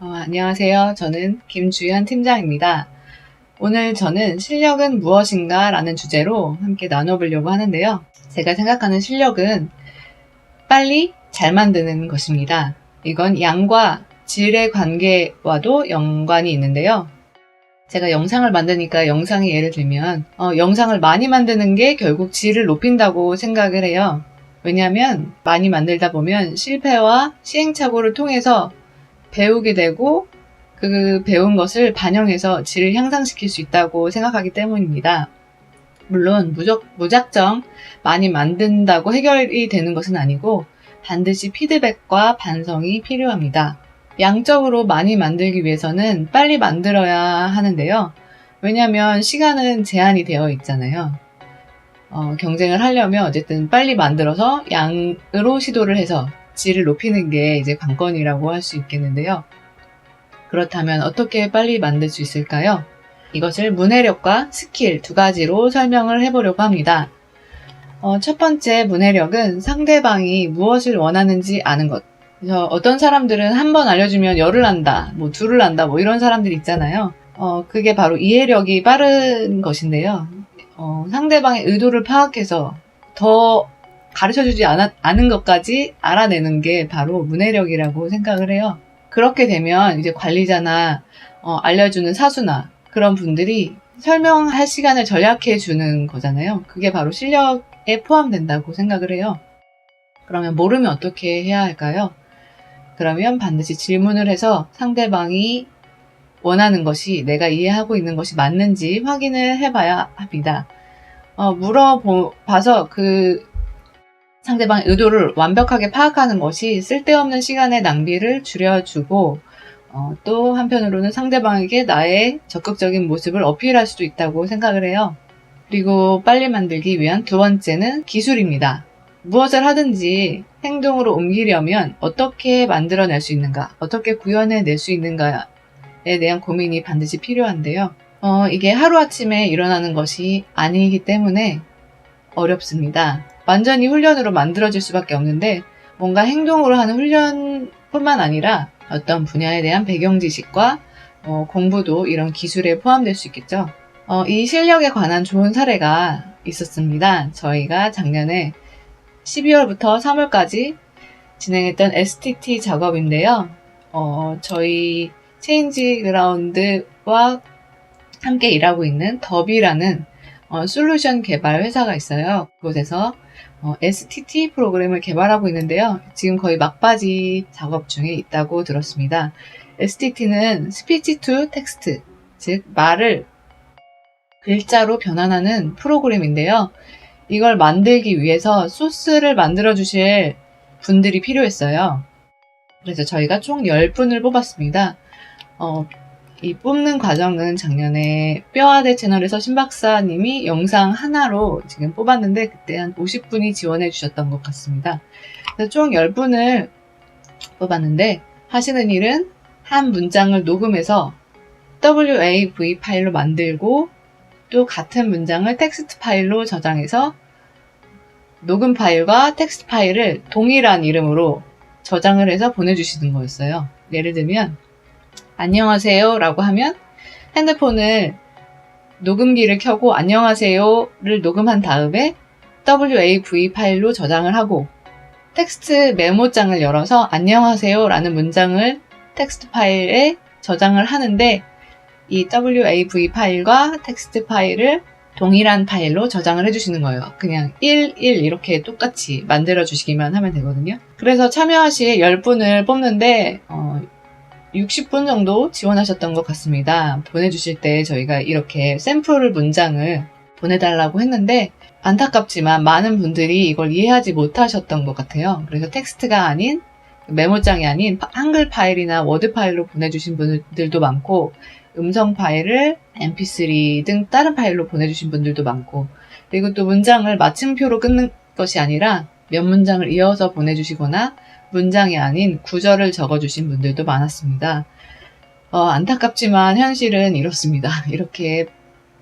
안녕하세요. 저는 김주현 팀장입니다. 오늘 저는 실력은 무엇인가 라는 주제로 함께 나눠보려고 하는데요. 제가 생각하는 실력은 빨리 잘 만드는 것입니다. 이건 양과 질의 관계와도 연관이 있는데요. 제가 영상을 만드니까 영상이 예를 들면 영상을 많이 만드는 게 결국 질을 높인다고 생각을 해요. 왜냐하면 많이 만들다 보면 실패와 시행착오를 통해서 배우게 되고 그 배운 것을 반영해서 질을 향상시킬 수 있다고 생각하기 때문입니다. 물론 무작정 많이 만든다고 해결이 되는 것은 아니고 반드시 피드백과 반성이 필요합니다. 양적으로 많이 만들기 위해서는 빨리 만들어야 하는데요. 왜냐하면 시간은 제한이 되어 있잖아요. 경쟁을 하려면 어쨌든 빨리 만들어서 양으로 시도를 해서 질을 높이는 게 이제 관건이라고 할 수 있겠는데요. 그렇다면 어떻게 빨리 만들 수 있을까요? 이것을 문해력과 스킬 두 가지로 설명을 해보려고 합니다. 첫 번째 문해력은 상대방이 무엇을 원하는지 아는 것. 그래서 어떤 사람들은 한 번 알려주면 열을 한다, 둘을 한다, 이런 사람들이 있잖아요. 그게 바로 이해력이 빠른 것인데요. 상대방의 의도를 파악해서 더 가르쳐주지 않은 것까지 알아내는 게 바로 문해력이라고 생각을 해요. 그렇게 되면 이제 관리자나 알려주는 사수나 그런 분들이 설명할 시간을 절약해 주는 거잖아요. 그게 바로 실력에 포함된다고 생각을 해요. 그러면 모르면 어떻게 해야 할까요? 그러면 반드시 질문을 해서 상대방이 원하는 것이 내가 이해하고 있는 것이 맞는지 확인을 해봐야 합니다. 물어봐서 그 상대방의 의도를 완벽하게 파악하는 것이 쓸데없는 시간의 낭비를 줄여주고 또 한편으로는 상대방에게 나의 적극적인 모습을 어필할 수도 있다고 생각을 해요. 그리고 빨리 만들기 위한 두 번째는 기술입니다. 무엇을 하든지 행동으로 옮기려면 어떻게 만들어낼 수 있는가, 어떻게 구현해낼 수 있는가에 대한 고민이 반드시 필요한데요. 이게 하루아침에 일어나는 것이 아니기 때문에 어렵습니다. 완전히 훈련으로 만들어질 수밖에 없는데 뭔가 행동으로 하는 훈련뿐만 아니라 어떤 분야에 대한 배경 지식과 공부도 이런 기술에 포함될 수 있겠죠. 이 실력에 관한 좋은 사례가 있었습니다. 저희가 작년에 12월부터 3월까지 진행했던 STT 작업인데요. 저희 체인지 그라운드와 함께 일하고 있는 더비라는 솔루션 개발 회사가 있어요. 그곳에서 STT 프로그램을 개발하고 있는데요. 지금 거의 막바지 작업 중에 있다고 들었습니다. STT는 Speech to Text, 즉 말을 글자로 변환하는 프로그램인데요. 이걸 만들기 위해서 소스를 만들어 주실 분들이 필요했어요. 그래서 저희가 총 10분을 뽑았습니다. 이 뽑는 과정은 작년에 뼈아대 채널에서 신박사님이 영상 하나로 지금 뽑았는데 그때 한 50분이 지원해 주셨던 것 같습니다. 그래서 총 10분을 뽑았는데 하시는 일은 한 문장을 녹음해서 WAV 파일로 만들고 또 같은 문장을 텍스트 파일로 저장해서 녹음 파일과 텍스트 파일을 동일한 이름으로 저장을 해서 보내주시는 거였어요. 예를 들면 안녕하세요 라고 하면 핸드폰을 녹음기를 켜고 안녕하세요를 녹음한 다음에 WAV 파일로 저장을 하고 텍스트 메모장을 열어서 안녕하세요 라는 문장을 텍스트 파일에 저장을 하는데 이 WAV 파일과 텍스트 파일을 동일한 파일로 저장을 해주시는 거예요. 그냥 1, 1 이렇게 똑같이 만들어 주시기만 하면 되거든요. 그래서 참여하실 10분을 뽑는데 60분 정도 지원하셨던 것 같습니다. 보내주실 때 저희가 이렇게 샘플 문장을 보내달라고 했는데 안타깝지만 많은 분들이 이걸 이해하지 못하셨던 것 같아요. 그래서 텍스트가 아닌 메모장이 아닌 한글 파일이나 워드 파일로 보내주신 분들도 많고 음성 파일을 mp3 등 다른 파일로 보내주신 분들도 많고 그리고 또 문장을 마침표로 끊는 것이 아니라 몇 문장을 이어서 보내주시거나 문장이 아닌 구절을 적어주신 분들도 많았습니다. 안타깝지만 현실은 이렇습니다. 이렇게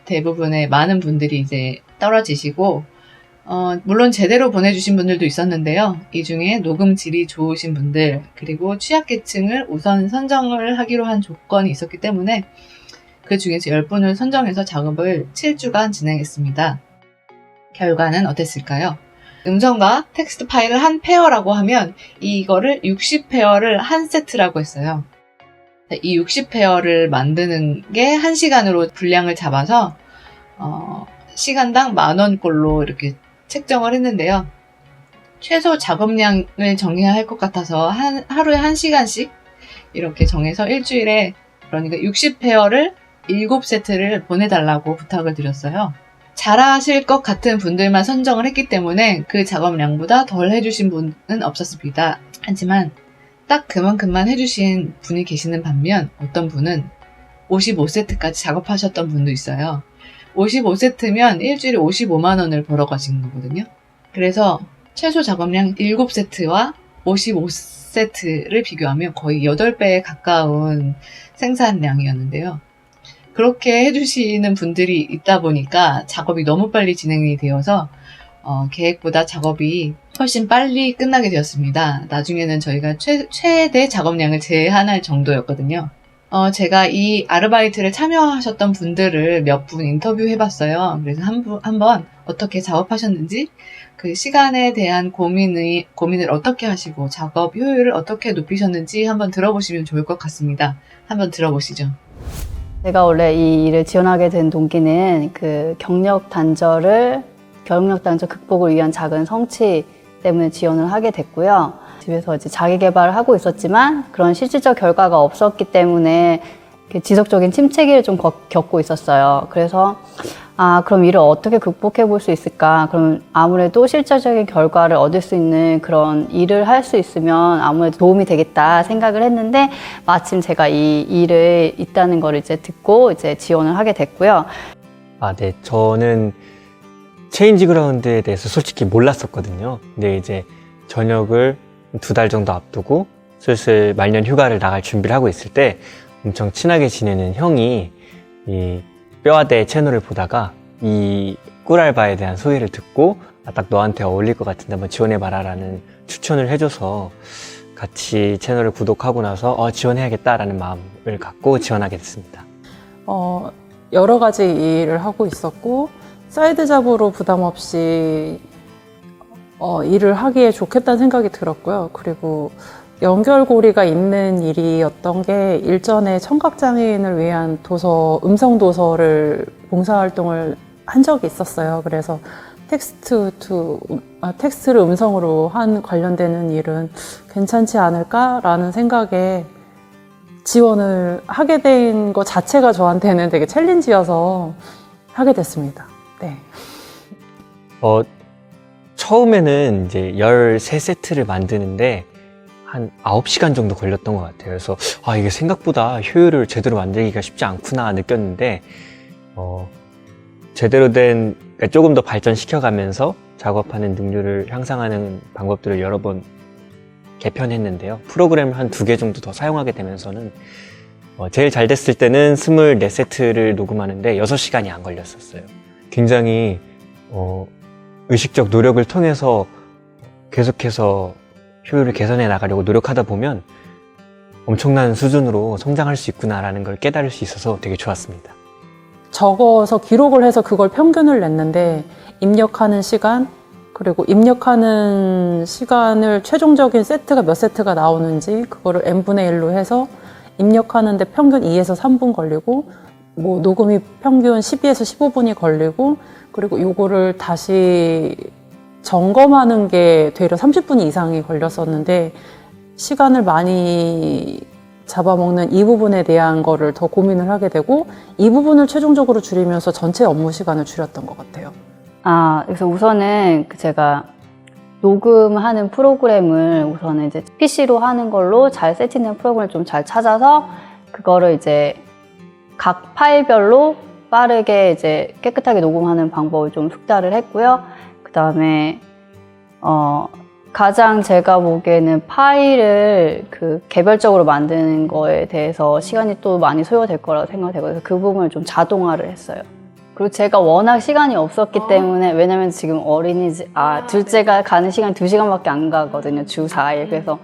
대부분의 많은 분들이 이제 떨어지시고 물론 제대로 보내주신 분들도 있었는데요. 이 중에 녹음 질이 좋으신 분들, 그리고 취약계층을 우선 선정을 하기로 한 조건이 있었기 때문에 그 중에서 10분을 선정해서 작업을 7주간 진행했습니다. 결과는 어땠을까요? 음성과 텍스트 파일을 한 페어라고 하면 이거를 60페어를 한 세트라고 했어요. 이 60페어를 만드는 게 1시간으로 분량을 잡아서 시간당 10,000원꼴로 이렇게 책정을 했는데요. 최소 작업량을 정해야 할 것 같아서 하루에 1시간씩 이렇게 정해서 일주일에, 그러니까 60페어를 7세트를 보내달라고 부탁을 드렸어요. 잘하실 것 같은 분들만 선정을 했기 때문에 그 작업량보다 덜 해주신 분은 없었습니다. 하지만 딱 그만큼만 해주신 분이 계시는 반면 어떤 분은 55세트까지 작업하셨던 분도 있어요. 55세트면 일주일에 55만 원을 벌어 가신 거거든요. 그래서 최소 작업량 7세트와 55세트를 비교하면 거의 8배에 가까운 생산량이었는데요. 그렇게 해주시는 분들이 있다 보니까 작업이 너무 빨리 진행이 되어서 계획보다 작업이 훨씬 빨리 끝나게 되었습니다. 나중에는 저희가 최대 작업량을 제한할 정도였거든요. 제가 이 아르바이트를 참여하셨던 분들을 몇 분 인터뷰해봤어요. 그래서 한번 어떻게 작업하셨는지, 그 시간에 대한 고민을 어떻게 하시고 작업 효율을 어떻게 높이셨는지 한번 들어보시면 좋을 것 같습니다. 한번 들어보시죠. 제가 원래 이 일을 지원하게 된 동기는 그 경력 단절 극복을 위한 작은 성취 때문에 지원을 하게 됐고요. 집에서 이제 자기 개발을 하고 있었지만 그런 실질적 결과가 없었기 때문에 지속적인 침체기를 좀 겪고 있었어요. 그래서 그럼 이를 어떻게 극복해 볼 수 있을까? 그럼 아무래도 실질적인 결과를 얻을 수 있는 그런 일을 할 수 있으면 아무래도 도움이 되겠다 생각을 했는데, 마침 제가 이 일을 있다는 걸 이제 듣고 이제 지원을 하게 됐고요. 네. 저는 체인지 그라운드에 대해서 솔직히 몰랐었거든요. 근데 이제 전역을 2달 정도 앞두고 슬슬 말년 휴가를 나갈 준비를 하고 있을 때 엄청 친하게 지내는 형이 이 뼈아대 채널을 보다가 이 꿀알바에 대한 소개를 듣고 딱 너한테 어울릴 것 같은데 한번 지원해봐라 라는 추천을 해줘서 같이 채널을 구독하고 나서 지원해야겠다라는 마음을 갖고 지원하게 됐습니다. 여러 가지 일을 하고 있었고 사이드 잡으로 부담 없이 일을 하기에 좋겠다는 생각이 들었고요. 그리고 연결고리가 있는 일이었던 게 일전에 청각장애인을 위한 음성도서를 봉사활동을 한 적이 있었어요. 그래서 텍스트를 음성으로 관련되는 일은 괜찮지 않을까라는 생각에 지원을 하게 된 것 자체가 저한테는 되게 챌린지여서 하게 됐습니다. 네. 처음에는 이제 13세트를 만드는데 한 9시간 정도 걸렸던 것 같아요. 그래서 이게 생각보다 효율을 제대로 만들기가 쉽지 않구나 느꼈는데 제대로 된, 그러니까 조금 더 발전시켜가면서 작업하는 능률을 향상하는 방법들을 여러 번 개편했는데요. 프로그램을 한 2개 정도 더 사용하게 되면서는 제일 잘 됐을 때는 24세트를 녹음하는데 6시간이 안 걸렸었어요. 굉장히 의식적 노력을 통해서 계속해서 효율을 개선해 나가려고 노력하다 보면 엄청난 수준으로 성장할 수 있구나라는 걸 깨달을 수 있어서 되게 좋았습니다. 적어서 기록을 해서 그걸 평균을 냈는데 입력하는 시간, 그리고 입력하는 시간을 최종적인 세트가 몇 세트가 나오는지 그거를 n분의 1로 해서 입력하는데 평균 2에서 3분 걸리고 녹음이 평균 12에서 15분이 걸리고, 그리고 요거를 다시 점검하는 게 되려 30분 이상이 걸렸었는데 시간을 많이 잡아먹는 이 부분에 대한 거를 더 고민을 하게 되고 이 부분을 최종적으로 줄이면서 전체 업무 시간을 줄였던 것 같아요. 그래서 우선은 제가 녹음하는 프로그램을 우선은 이제 PC로 하는 걸로 잘 세팅된 프로그램을 좀 잘 찾아서 그거를 이제 각 파일별로 빠르게 이제 깨끗하게 녹음하는 방법을 좀 숙달을 했고요. 그 다음에 가장 제가 보기에는 파일을 개별적으로 만드는 거에 대해서 시간이 또 많이 소요될 거라고 생각되고, 그래서 그 부분을 좀 자동화를 했어요. 그리고 제가 워낙 시간이 없었기 때문에, 왜냐면 지금 둘째가 가는 시간이 2시간밖에 안 가거든요. 주 4일. 그래서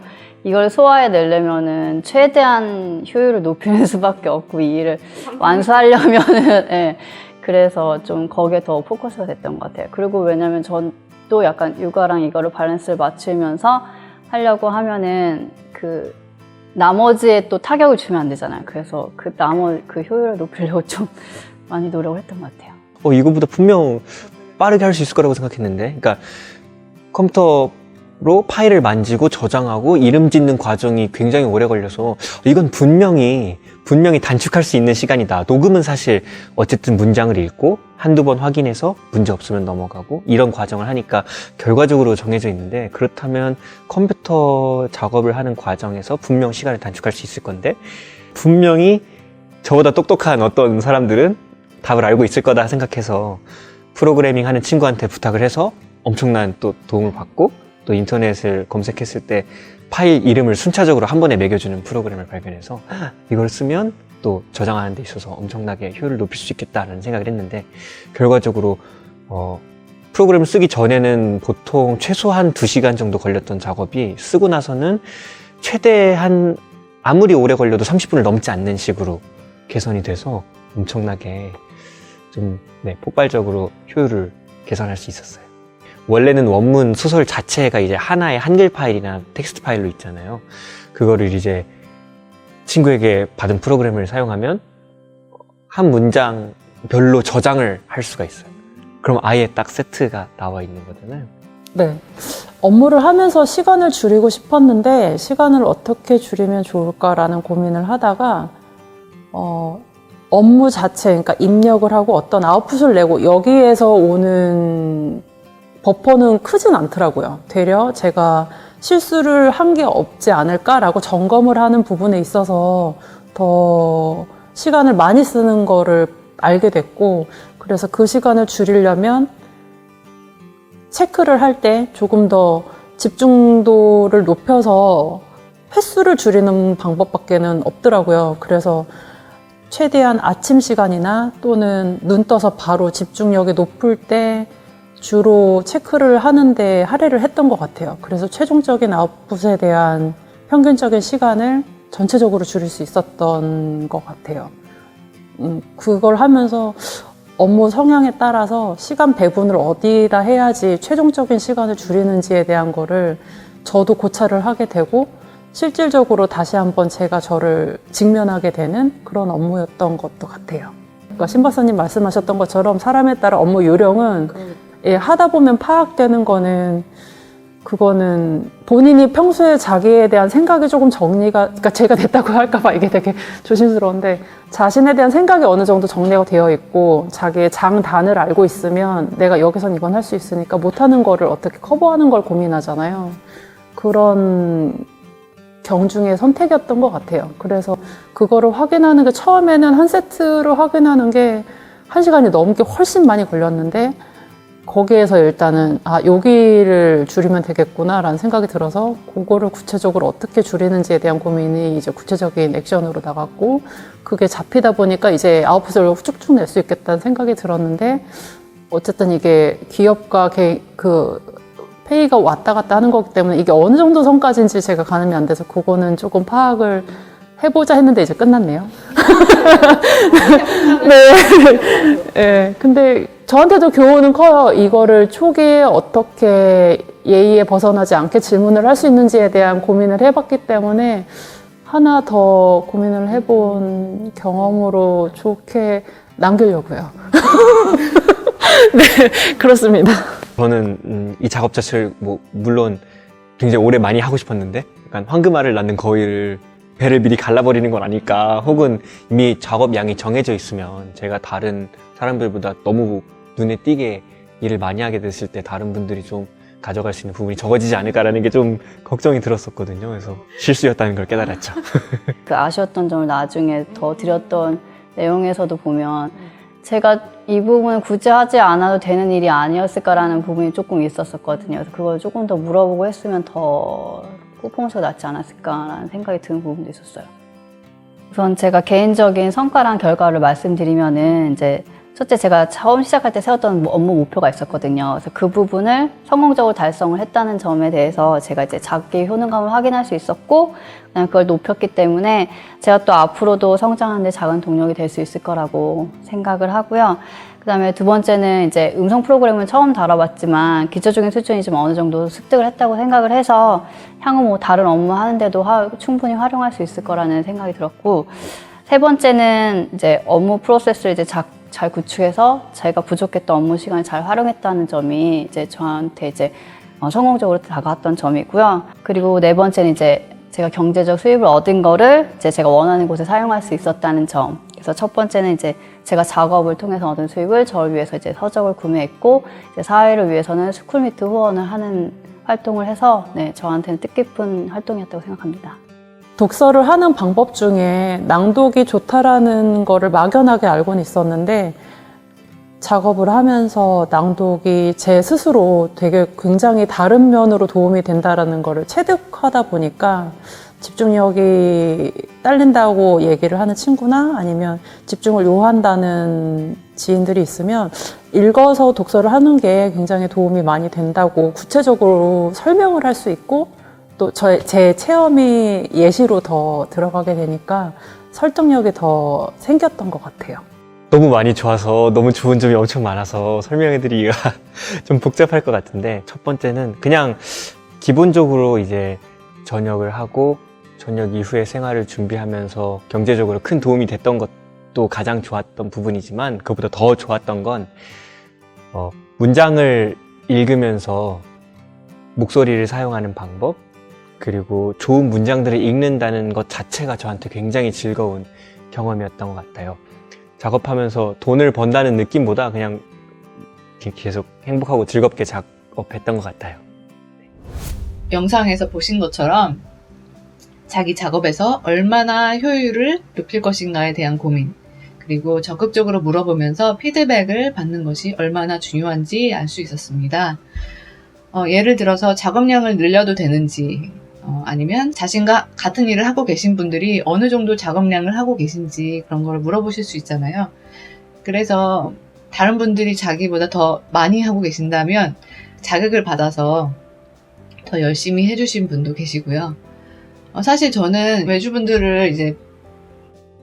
이걸 소화해내려면은 최대한 효율을 높이는 수밖에 없고, 이 일을 완수하려면은, 예. 그래서 좀 거기에 더 포커스가 됐던 것 같아요. 그리고 왜냐면 전 또 약간 육아랑 이거를 밸런스를 맞추면서 하려고 하면은 나머지에 또 타격을 주면 안 되잖아요. 그래서 그 효율을 높이려고 좀 많이 노력을 했던 것 같아요. 이거보다 분명 빠르게 할 수 있을 거라고 생각했는데, 그러니까 컴퓨터로 파일을 만지고 저장하고 이름 짓는 과정이 굉장히 오래 걸려서 이건 분명히 단축할 수 있는 시간이다. 녹음은 사실 어쨌든 문장을 읽고 한두 번 확인해서 문제 없으면 넘어가고 이런 과정을 하니까 결과적으로 정해져 있는데, 그렇다면 컴퓨터 작업을 하는 과정에서 분명 시간을 단축할 수 있을 건데, 분명히 저보다 똑똑한 어떤 사람들은 답을 알고 있을 거다 생각해서 프로그래밍 하는 친구한테 부탁을 해서 엄청난 또 도움을 받고, 또 인터넷을 검색했을 때 파일 이름을 순차적으로 한 번에 매겨주는 프로그램을 발견해서 이걸 쓰면 또 저장하는 데 있어서 엄청나게 효율을 높일 수 있겠다라는 생각을 했는데, 결과적으로 프로그램을 쓰기 전에는 보통 최소한 2시간 정도 걸렸던 작업이 쓰고 나서는 최대한 아무리 오래 걸려도 30분을 넘지 않는 식으로 개선이 돼서 엄청나게 좀 폭발적으로 효율을 개선할 수 있었어요. 원래는 원문 소설 자체가 이제 하나의 한글 파일이나 텍스트 파일로 있잖아요. 그거를 이제 친구에게 받은 프로그램을 사용하면 한 문장별로 저장을 할 수가 있어요. 그럼 아예 딱 세트가 나와 있는 거잖아요. 네. 업무를 하면서 시간을 줄이고 싶었는데 시간을 어떻게 줄이면 좋을까라는 고민을 하다가 업무 자체, 그러니까 입력을 하고 어떤 아웃풋을 내고 여기에서 오는 버퍼는 크진 않더라고요. 되려 제가 실수를 한 게 없지 않을까라고 점검을 하는 부분에 있어서 더 시간을 많이 쓰는 거를 알게 됐고, 그래서 그 시간을 줄이려면 체크를 할 때 조금 더 집중도를 높여서 횟수를 줄이는 방법밖에는 없더라고요. 그래서 최대한 아침 시간이나 또는 눈 떠서 바로 집중력이 높을 때 주로 체크를 하는데 할애를 했던 것 같아요. 그래서 최종적인 아웃풋에 대한 평균적인 시간을 전체적으로 줄일 수 있었던 것 같아요. 그걸 하면서 업무 성향에 따라서 시간 배분을 어디다 해야지 최종적인 시간을 줄이는지에 대한 거를 저도 고찰을 하게 되고, 실질적으로 다시 한번 제가 저를 직면하게 되는 그런 업무였던 것도 같아요. 그러니까 신 박사님 말씀하셨던 것처럼 사람에 따라 업무 요령은 하다 보면 파악되는 거는, 그거는 본인이 평소에 자기에 대한 생각이 조금 정리가, 그러니까 제가 됐다고 할까봐 이게 되게 조심스러운데, 자신에 대한 생각이 어느 정도 정리가 되어 있고 자기의 장단을 알고 있으면 내가 여기선 이건 할 수 있으니까 못하는 거를 어떻게 커버하는 걸 고민하잖아요. 그런 경중의 선택이었던 것 같아요. 그래서 그거를 확인하는 게, 처음에는 한 세트로 확인하는 게 1시간이 넘게 훨씬 많이 걸렸는데, 거기에서 일단은 여기를 줄이면 되겠구나라는 생각이 들어서 그거를 구체적으로 어떻게 줄이는지에 대한 고민이 이제 구체적인 액션으로 나갔고, 그게 잡히다 보니까 이제 아웃풋을 쭉쭉 낼 수 있겠다는 생각이 들었는데, 어쨌든 이게 기업과 페이가 왔다 갔다 하는 거기 때문에 이게 어느 정도 선까지인지 제가 가늠이 안 돼서 그거는 조금 파악을 해보자 했는데 이제 끝났네요. 네. 네. 근데 저한테도 교훈은 커요. 이거를 초기에 어떻게 예의에 벗어나지 않게 질문을 할 수 있는지에 대한 고민을 해봤기 때문에 하나 더 고민을 해본 경험으로 남기려고요. 네, 그렇습니다. 저는 이 작업 자체를 물론 굉장히 오래 많이 하고 싶었는데, 약간 황금알을 낳는 거위를 배를 미리 갈라버리는 건 아닐까, 혹은 이미 작업 양이 정해져 있으면 제가 다른 사람들보다 너무 눈에 띄게 일을 많이 하게 됐을 때 다른 분들이 좀 가져갈 수 있는 부분이 적어지지 않을까라는 게 좀 걱정이 들었었거든요. 그래서 실수였다는 걸 깨달았죠. 그 아쉬웠던 점을 나중에 더 드렸던 내용에서도 보면, 제가 이 부분을 굳이 하지 않아도 되는 일이 아니었을까라는 부분이 조금 있었었거든요. 그래서 그걸 조금 더 물어보고 했으면 더 퍼포먼스가 낫지 않았을까라는 생각이 드는 부분도 있었어요. 우선 제가 개인적인 성과랑 결과를 말씀드리면은, 이제 첫째, 제가 처음 시작할 때 세웠던 업무 목표가 있었거든요. 그래서 그 부분을 성공적으로 달성을 했다는 점에 대해서 제가 이제 자기 효능감을 확인할 수 있었고, 그냥 그걸 높였기 때문에 제가 또 앞으로도 성장하는 데 작은 동력이 될 수 있을 거라고 생각을 하고요. 그 다음에 두 번째는 이제 음성 프로그램을 처음 다뤄봤지만 기초적인 수준이 좀 어느 정도 습득을 했다고 생각을 해서 향후 뭐 다른 업무 하는데도 충분히 활용할 수 있을 거라는 생각이 들었고, 세 번째는 이제 업무 프로세스를 이제 잘 구축해서 자기가 부족했던 업무 시간을 잘 활용했다는 점이 이제 저한테 이제 성공적으로 다가왔던 점이고요. 그리고 네 번째는 이제 제가 경제적 수입을 얻은 거를 이제 제가 원하는 곳에 사용할 수 있었다는 점. 그래서 첫 번째는 이제 제가 작업을 통해서 얻은 수입을 저를 위해서 이제 서적을 구매했고, 이제 사회를 위해서는 스쿨미트 후원을 하는 활동을 해서 네, 저한테는 뜻깊은 활동이었다고 생각합니다. 독서를 하는 방법 중에 낭독이 좋다라는 거를 막연하게 알고는 있었는데, 작업을 하면서 낭독이 제 스스로 되게 굉장히 다른 면으로 도움이 된다라는 거를 체득하다 보니까 집중력이 딸린다고 얘기를 하는 친구나 아니면 집중을 요한다는 지인들이 있으면 읽어서 독서를 하는 게 굉장히 도움이 많이 된다고 구체적으로 설명을 할 수 있고, 또 제 체험이 예시로 더 들어가게 되니까 설득력이 더 생겼던 것 같아요. 너무 많이 좋아서 너무 좋은 점이 엄청 많아서 설명해드리기가 좀 복잡할 것 같은데, 첫 번째는 그냥 기본적으로 이제 전역을 하고 전역 이후의 생활을 준비하면서 경제적으로 큰 도움이 됐던 것도 가장 좋았던 부분이지만, 그보다 더 좋았던 건 문장을 읽으면서 목소리를 사용하는 방법, 그리고 좋은 문장들을 읽는다는 것 자체가 저한테 굉장히 즐거운 경험이었던 것 같아요. 작업하면서 돈을 번다는 느낌보다 그냥 계속 행복하고 즐겁게 작업했던 것 같아요. 영상에서 보신 것처럼 자기 작업에서 얼마나 효율을 높일 것인가에 대한 고민, 그리고 적극적으로 물어보면서 피드백을 받는 것이 얼마나 중요한지 알 수 있었습니다. 예를 들어서 작업량을 늘려도 되는지, 아니면 자신과 같은 일을 하고 계신 분들이 어느 정도 작업량을 하고 계신지 그런 걸 물어보실 수 있잖아요. 그래서 다른 분들이 자기보다 더 많이 하고 계신다면 자극을 받아서 더 열심히 해주신 분도 계시고요. 사실 저는 외주분들을 이제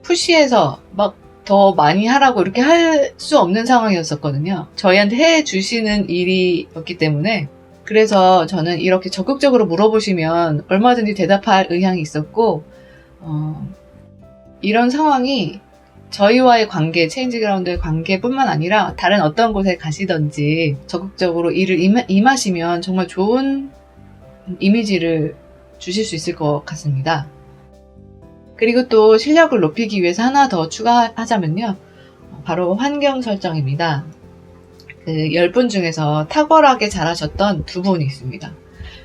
푸시해서 막 더 많이 하라고 이렇게 할 수 없는 상황이었었거든요. 저희한테 해주시는 일이었기 때문에. 그래서 저는 이렇게 적극적으로 물어보시면 얼마든지 대답할 의향이 있었고, 이런 상황이 저희와의 관계, 체인지그라운드의 관계뿐만 아니라 다른 어떤 곳에 가시든지 적극적으로 일을 임하시면 정말 좋은 이미지를 주실 수 있을 것 같습니다. 그리고 또 실력을 높이기 위해서 하나 더 추가하자면요. 바로 환경 설정입니다. 그 10분 중에서 탁월하게 잘하셨던 두 분이 있습니다.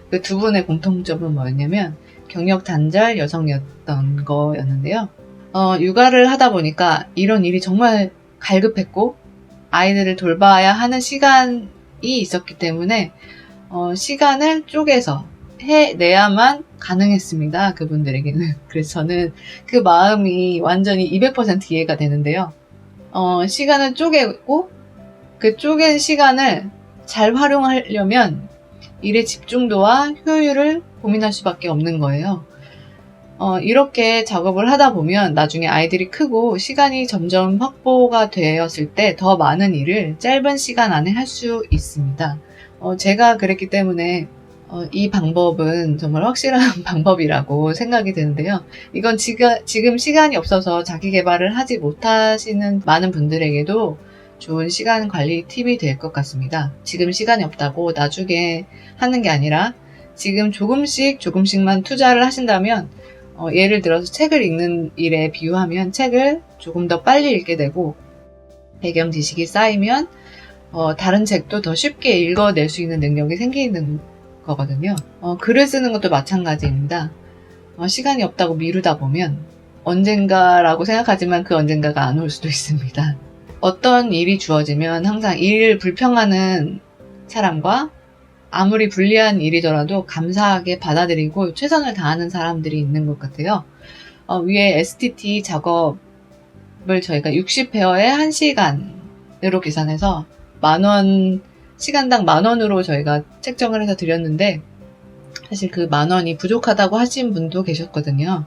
그 두 분의 공통점은 뭐였냐면 경력 단절 여성이었던 거였는데요. 육아를 하다 보니까 이런 일이 정말 갈급했고 아이들을 돌봐야 하는 시간이 있었기 때문에 시간을 쪼개서 해내야만 가능했습니다. 그분들에게는. 그래서 저는 그 마음이 완전히 200% 이해가 되는데요. 시간을 쪼개고 그 쪼갠 시간을 잘 활용하려면 일의 집중도와 효율을 고민할 수밖에 없는 거예요. 이렇게 작업을 하다 보면 나중에 아이들이 크고 시간이 점점 확보가 되었을 때 더 많은 일을 짧은 시간 안에 할 수 있습니다. 제가 그랬기 때문에 이 방법은 정말 확실한 방법이라고 생각이 드는데요. 이건 지금 시간이 없어서 자기 개발을 하지 못하시는 많은 분들에게도 좋은 시간 관리 팁이 될 것 같습니다. 지금 시간이 없다고 나중에 하는 게 아니라 지금 조금씩만 투자를 하신다면 예를 들어서 책을 읽는 일에 비유하면 책을 조금 더 빨리 읽게 되고 배경 지식이 쌓이면 다른 책도 더 쉽게 읽어낼 수 있는 능력이 생기는 거거든요. 글을 쓰는 것도 마찬가지입니다. 시간이 없다고 미루다 보면 언젠가라고 생각하지만 그 언젠가가 안 올 수도 있습니다. 어떤 일이 주어지면 항상 일을 불평하는 사람과 아무리 불리한 일이더라도 감사하게 받아들이고 최선을 다하는 사람들이 있는 것 같아요. 위에 STT 작업을 저희가 60회어에 1시간 시간으로 계산해서 10,000원, 시간당 10,000원으로 저희가 책정을 해서 드렸는데 사실 그 10,000원이 부족하다고 하신 분도 계셨거든요.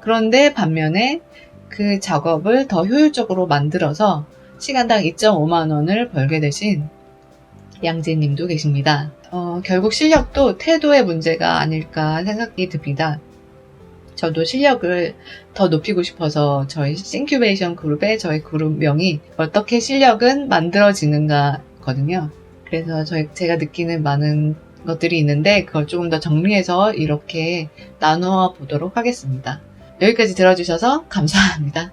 그런데 반면에 그 작업을 더 효율적으로 만들어서 시간당 2.5만 원을 벌게 되신 양재님도 계십니다. 결국 실력도 태도의 문제가 아닐까 생각이 듭니다. 저도 실력을 더 높이고 싶어서 저희 싱큐베이션 그룹의 저희 그룹명이 어떻게 실력은 만들어지는가거든요. 그래서 제가 느끼는 많은 것들이 있는데 그걸 조금 더 정리해서 이렇게 나누어 보도록 하겠습니다. 여기까지 들어주셔서 감사합니다.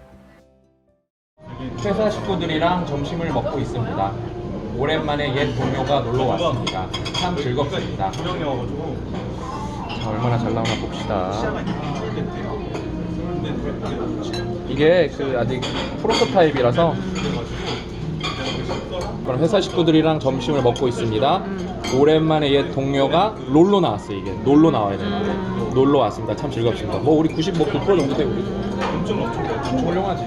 회사 식구들이랑 점심을 먹고 있습니다. 오랜만에 옛 동료가 놀러 왔습니다. 참 즐겁습니다. 자, 얼마나 잘 나오나 봅시다. 이게 아직 프로토타입이라서. 그럼 회사 식구들이랑 점심을 먹고 있습니다. 오랜만에 옛 동료가 롤로 나왔어요. 이게 놀러 나와야 되는데 놀러 왔습니다. 참 즐겁습니다. 우리 99% 정도 돼 우리. 엄청 훌륭하지.